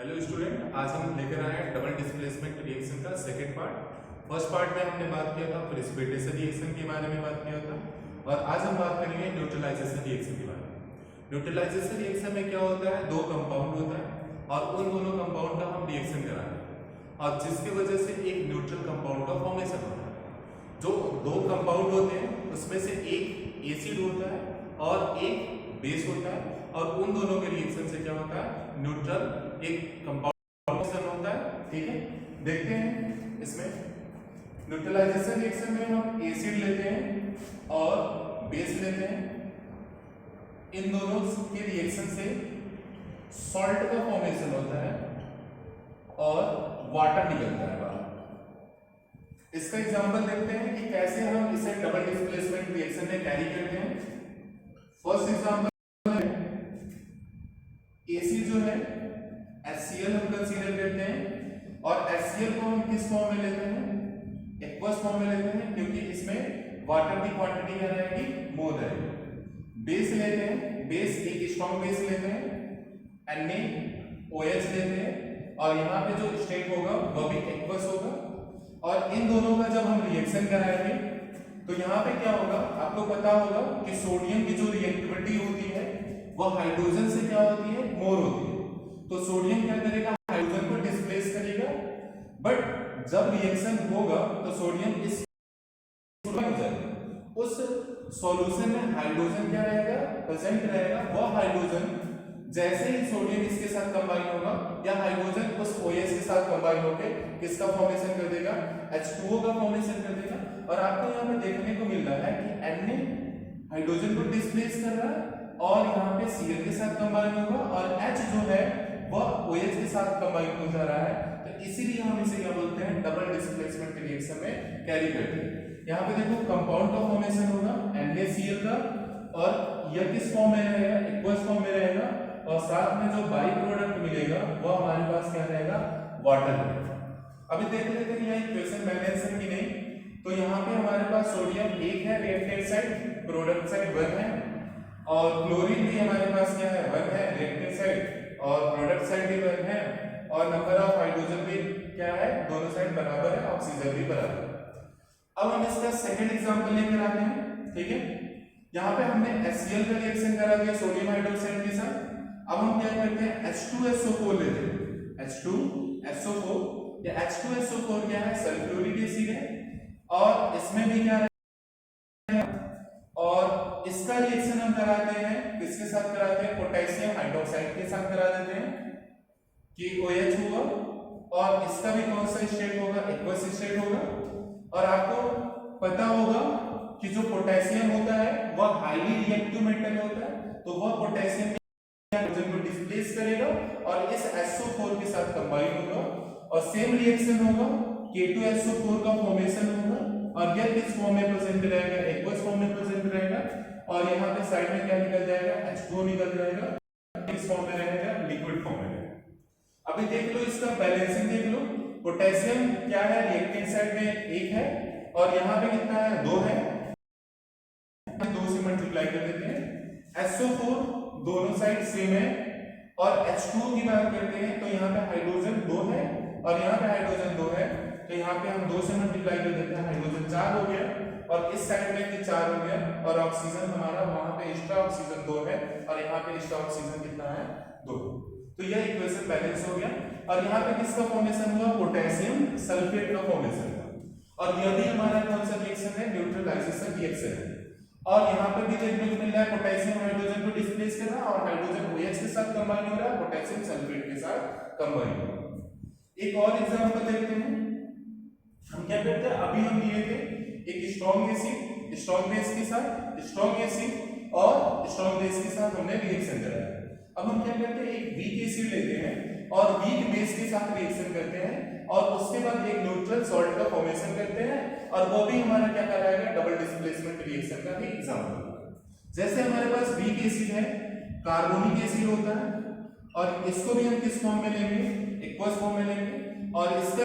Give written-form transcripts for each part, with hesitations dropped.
Hello student, आज हम लेकर आए हैं डबल डिस्प्लेसमेंट रिएक्शन का सेकंड पार्ट। फर्स्ट पार्ट में हमने बात किया था प्रेसिपिटेशन रिएक्शन के बारे में बात किया था, और आज हम बात करेंगे न्यूट्रलाइजेशन रिएक्शन के बारे में। न्यूट्रलाइजेशन रिएक्शन में क्या होता है, दो कंपाउंड होता है और उन दोनों कंपाउंड का हम रिएक्शन कराते हैं और जिसकी वजह से एक न्यूट्रल कंपाउंड का फॉर्मेशन होता है। जो दो कंपाउंड होते हैं उसमें से एक एसिड होता है और एक बेस होता है, और उन दोनों के रिएक्शन से क्या होता है, न्यूट्रल एक कंपाउंड फॉर्मेशन होता है। ठीक है, देखते हैं इसमें न्यूट्रलाइजेशन रिएक्शन में हम एसिड लेते हैं और बेस लेते हैं। इन दोनों के रिएक्शन से सॉल्ट का फॉर्मेशन होता है और वाटर निकलता है बाहर। इसका एग्जांपल देखते हैं कि कैसे हम इसे डबल डिस्प्लेसमेंट रिएक्शन में कैरी करते हैं। फर्स्ट एग्जांपल एसी जो है HCl हम कंसीडर करते हैं, और HCl को हम किस फॉर्म में लेते हैं, एक्वस फॉर्म में लेते हैं, क्योंकि इसमें वाटर की क्वांटिटी क्या रहेगी, मोर रहेगी। बेस लेते हैं, बेस एक स्ट्रॉन्ग बेस लेते हैं, NaOH लेते हैं, और यहाँ पे जो स्टेट होगा वह भी एक्वस होगा। और इन दोनों का जब हम रिएक्शन कराएंगे तो यहाँ पे क्या होगा, आपको पता होगा कि सोडियम की जो रिएक्टिविटी होती है वह हाइड्रोजन से क्या होती है, मोर होती है। तो सोडियम क्या करेगा, हाइड्रोजन को डिस्प्लेस करेगा, बट जब रिएक्शन होगा तो सोडियम इस उस सॉल्यूशन में हाइड्रोजन क्या रहेगा, प्रेजेंट रहेगा। वह हाइड्रोजन जैसे ही सोडियम इसके साथ कंबाइन होगा या हाइड्रोजन उस OH के साथ कंबाइन होकर किसका फॉर्मेशन कर देगा, H2O का फॉर्मेशन कर देगा। और आपको यहाँ पे देखने को मिल रहा है कि Na हाइड्रोजन को डिस्प्लेस कर रहा है और यहाँ पे Cl के साथ कंबाइन होगा, और H जो है वह OH के साथ कंबाइन हो जा रहा है। तो इसीलिए हम इसे क्या बोलते हैं, डबल डिस्प्लेसमेंट रिएक्शन में कैरी करते हैं। यहाँ पे देखो कंपाउंड का फॉर्मेशन होगा NaCl का, और यह किस फॉर्म में रहेगा, एक्वस फॉर्म में रहेगा, और साथ में जो बाई प्रोडक्ट मिलेगा वह हमारे पास क्या रहेगा, वाटर रहेगा। अभी देख लेते हैं यह इक्वेशन बैलेंस है कि नहीं। तो यहाँ पे हमारे पास सोडियम 1 है रिएक्टेंट साइड, प्रोडक्ट साइड 1 है, और क्लोरीन भी हमारे पास क्या है, 1 है रिएक्टेंट साइड, और प्रोडक्ट साइड भी 1 है, और नंबर ऑफ हाइड्रोजन भी क्या है, दोनों साइड बराबर है, ऑक्सीजन भी बराबर है। अब हम इसका सेकंड एग्जांपल लेकर आते हैं। ठीक है, यहाँ पे हमने HCl का रिएक्शन करा दिया सोडियम हाइड्रोक्साइड के साथ। अब हम क्या करते हैं, H2SO4 लेते हैं। H2SO4 या H2SO4 क्या है, सल्फ्यूरिक एसिड है, और इसमें भी क्या है, और इसका रिएक्शन हम कराते हैं किसके साथ कराते हैं, पोटेशियम हाइड्रोक्साइड के साथ करा देते हैं कि OH हुआ, और इसका भी कौन सा स्टेट होगा, एक्वस स्टेट होगा। और आपको पता होगा कि जो पोटेशियम होता है वह हाईली रिएक्टिव मेटल होता है, तो वह पोटेशियम हाइड्रोजन को डिस्प्लेस करेगा और इस SO4 के साथ कंबाइन होगा, और सेम रिएक्शन होगा, K2SO4 का फॉर्मेशन होगा, और यह किस फॉर्म में प्रेजेंट रहेगा, एक्वस फॉर्म में प्रेजेंट रहेगा, और यहाँ पे साइड में क्या निकल जाएगा, H2O निकल जाएगा, किस फॉर्म में रहेगा, लिक्विड फॉर्म में रहेगा। अभी देख लो इसका बैलेंसिंग देख लो, पोटेशियम क्या है, रिएक्टेंट साइड में 1 है, और यहाँ पे कितना है, 2 है, 2 से मल्टीप्लाई कर देते हैं। SO4 दोनों साइड सेम है, और H2O की बात करते हैं तो यहाँ पे हाइड्रोजन 2 है और यहाँ पे हाइड्रोजन 2 है, तो यहाँ पे हम 2 से मल्टीप्लाई कर देते हैं, हाइड्रोजन 4 हो गया, और इस साइड में भी 4 हो गया, और ऑक्सीजन हमारा वहां पे एक्स्ट्रा ऑक्सीजन 2 है, और यहाँ पे एक्स्ट्रा ऑक्सीजन कितना है, 2। तो यह इक्वेशन बैलेंस हो गया। और यहाँ पे किसका फॉर्मेशन हुआ, पोटेशियम सल्फेट का फॉर्मेशन हुआ, और यह भी हमारा कौन सा रिएक्शन है, न्यूट्रलाइजेशन रिएक्शन है। और यहाँ पे भी देखने को मिल रहा है पोटेशियम हाइड्रोजन को डिस्प्लेस कर रहा है, और हाइड्रोजन OH के साथ कंबाइन हो रहा है, पोटेशियम सल्फेट के साथ कंबाइन हो रहा है। एक और एग्जांपल देखते हैं। हम क्या करते हैं, अभी हम लिए थे एक स्ट्रॉन्ग एसिड स्ट्रॉन्ग बेस के साथ, स्ट्रॉन्ग एसिड और स्ट्रॉन्ग बेस के साथ हमने रिएक्शन कराया। अब हम क्या करते हैं, एक वीक एसिड लेते हैं और वीक बेस के साथ रिएक्शन करते हैं, और उसके बाद एक न्यूट्रल सॉल्ट का फॉर्मेशन करते हैं, और वो भी हमारा क्या कराएगा, डबल डिस्प्लेसमेंट रिएक्शन का ही एग्जांपल। जैसे हमारे पास वीक एसिड है, कार्बोनिक एसिड होता है, और इसको भी हम किस फॉर्म में लेंगे, एक्वस फॉर्म में लेंगे, और इसका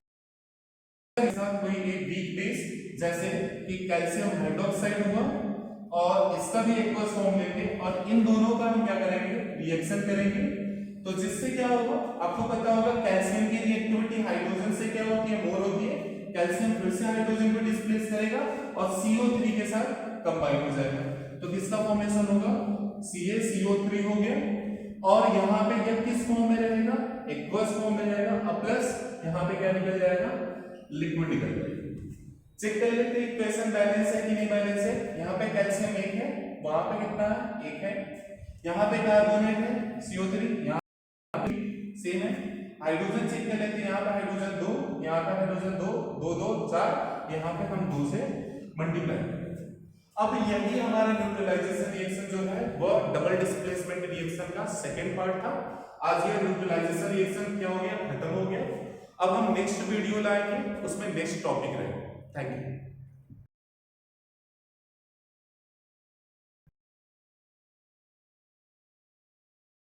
साथ कोई एक वीक बेस जैसे कि कैल्शियम हाइड्रोक्साइड हुआ, और इसका भी एक्वस फॉर्म लेंगे, और इन दोनों का हम क्या करेंगे, रिएक्शन करेंगे। तो जिससे क्या होगा, आपको पता होगा कैल्शियम फिर से हाइड्रोजन को डिस्प्लेस करेगा और CO3 के साथ कंबाइन हो जाएगा। तो किसका फॉर्मेशन होगा? CaCO3 हो गया और यहाँ पे यह किस फॉर्म में रहेगा? एक्वस फॉर्म में रहेगा और प्लस यहाँ पे क्या निकल जाएगा? लिक्विड निकल जाएगा। चेक कर लेते हैं इक्वेशन बैलेंस है कि नहीं बैलेंस है। यहाँ पे कैल्शियम 1 है, वहां पे कितना है? 1 है। यहाँ पे कार्बोनेट है CO3, यहाँ पे सेम है। हाइड्रोजन चेक कर लेते हैं, यहाँ पे हाइड्रोजन 2, यहाँ पे हाइड्रोजन 2, 2 2 4, यहाँ पे हम 2 से मल्टीप्लाई करेंगे। अब यही हमारा न्यूट्रलाइजेशन रिएक्शन जो है वह डबल डिस्प्लेसमेंट रिएक्शन का सेकंड पार्ट था। आज ये न्यूट्रलाइजेशन रिएक्शन क्या हो गया? खत्म हो गया। अब हम नेक्स्ट वीडियो लाएंगे, उसमें नेक्स्ट टॉपिक रहेगा। Thank you.